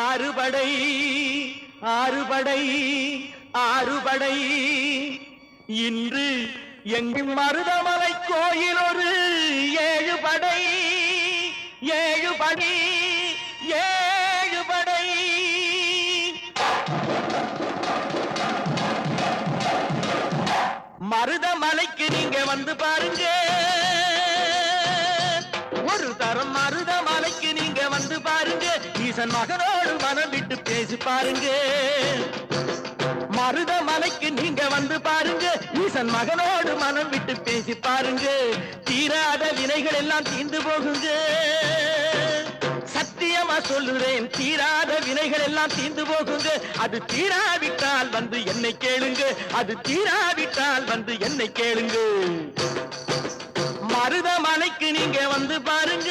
ஆறுபடை ஆறுபடை ஆறுபடை இன்று எங்கும் மருதமலை கோயில் ஒரு ஏழுபடை ஏழுபடை ஏழுபடை மருதமலைக்கு நீங்க வந்து பாருங்க ஒரு தரம் மருதமலைக்கு நீங்க வந்து பாருங்க ஈசன் மகனோடு மனம் விட்டு பேசி பாருங்க மருதமலைக்கு நீங்க வந்து பாருங்க ஈசன் மகனோடு மனம் விட்டு பேசி பாருங்க தீராத வினைகள் எல்லாம் தீர்ந்து போகுங்க சத்தியமா சொல்லுறேன் தீராத வினைகள் எல்லாம் தீர்ந்து போகுங்க அது தீராவிட்டால் வந்து என்னை கேளுங்க அது தீராவிட்டால் வந்து என்னை கேளுங்க மருதமலைக்கு நீங்க வந்து பாருங்க